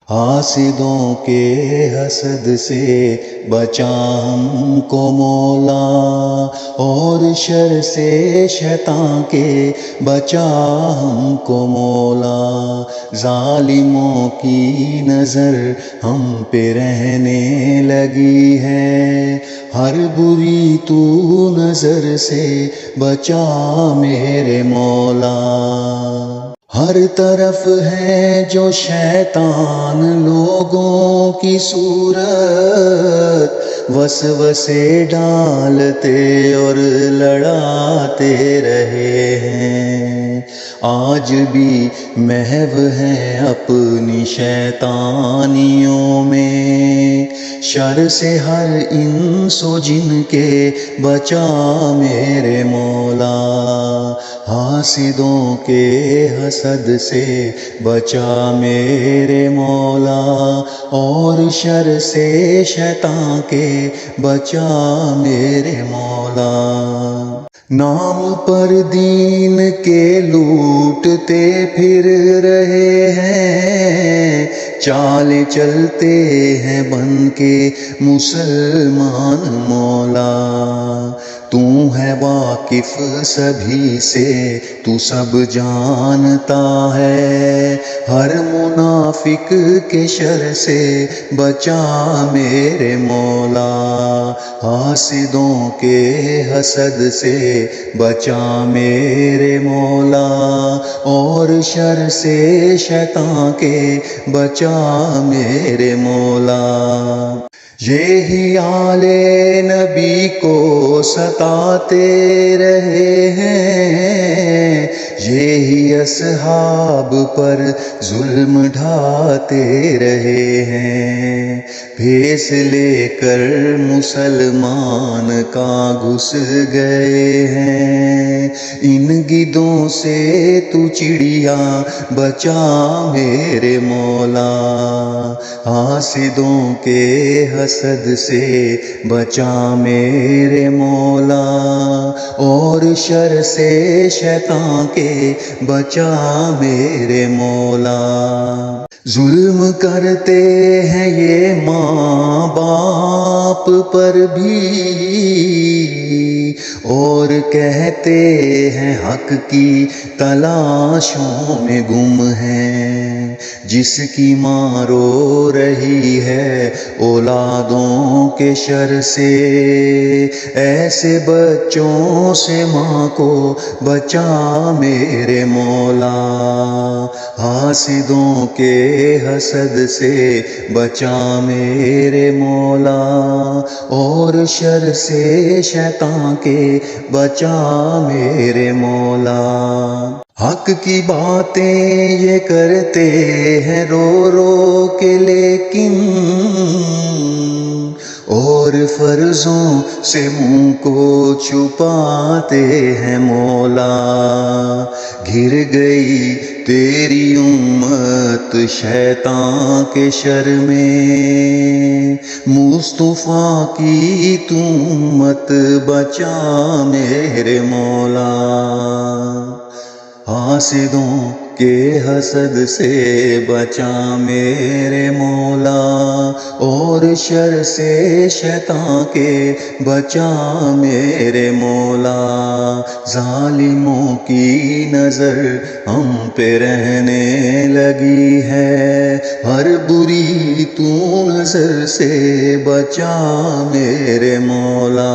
حاسدوں کے حسد سے بچا ہم کو مولا، اور شر سے شیطان کے بچا ہم کو مولا۔ ظالموں کی نظر ہم پہ رہنے لگی ہے، ہر بری تو نظر سے بچا میرے مولا۔ ہر طرف ہے جو شیطان لوگوں کی صورت، وسوسے ڈالتے اور لڑاتے رہے ہیں، آج بھی محو ہیں اپنی شیطانیوں میں۔ شر سے ہر انس و جن کے بچا میرے مولا، حاسدوں کے حسد سے بچا میرے مولا، اور شر سے شیطان کے بچا میرے مولا۔ نام پر دین کے لوٹتے پھر رہے ہیں، چال چلتے ہیں بن کے مسلمان مولا۔ تو ہے واقف سبھی سے، تو سب جانتا ہے، ہر منافق کے شر سے بچا میرے مولا۔ حاسدوں کے حسد سے بچا میرے مولا، اور شر سے شیطان کے بچا میرے مولا۔ یہی آل نبی کو ستاتے رہے ہیں، یہی اصحاب پر ظلم ڈھاتے رہے ہیں، بھیس لے کر مسلمان کا گھس گئے ہیں، ان گدوں سے تو چڑیا بچا میرے مولا۔ حاسدوں کے حسد سے بچا میرے مولا، اور شر سے شیطان کے بچا میرے مولا۔ ظلم کرتے ہیں یہ ماں باپ پر بھی، اور کہتے ہیں حق کی تلاشوں میں گم ہیں، جس کی ماں رو رہی ہے اولادوں کے شر سے، ایسے بچوں سے ماں کو بچا میرے مولا۔ حاسدوں کے حسد سے بچا میرے مولا، اور شر سے شیطان کے بچا میرے مولا۔ حق کی باتیں یہ کرتے ہیں رو رو کے لیکن، اور فرضوں سے منہ کو چھپاتے ہیں مولا۔ گر گئی تیری امت شیطان کے شر میں، مصطفیٰ کی تو امت بچا میرے مولا۔ حاسدوں کے حسد سے بچا میرے مولا، اور شر سے شیطان کے بچا میرے مولا۔ ظالموں کی نظر ہم پہ رہنے لگی ہے، ہر بری تو نظر سے بچا میرے مولا۔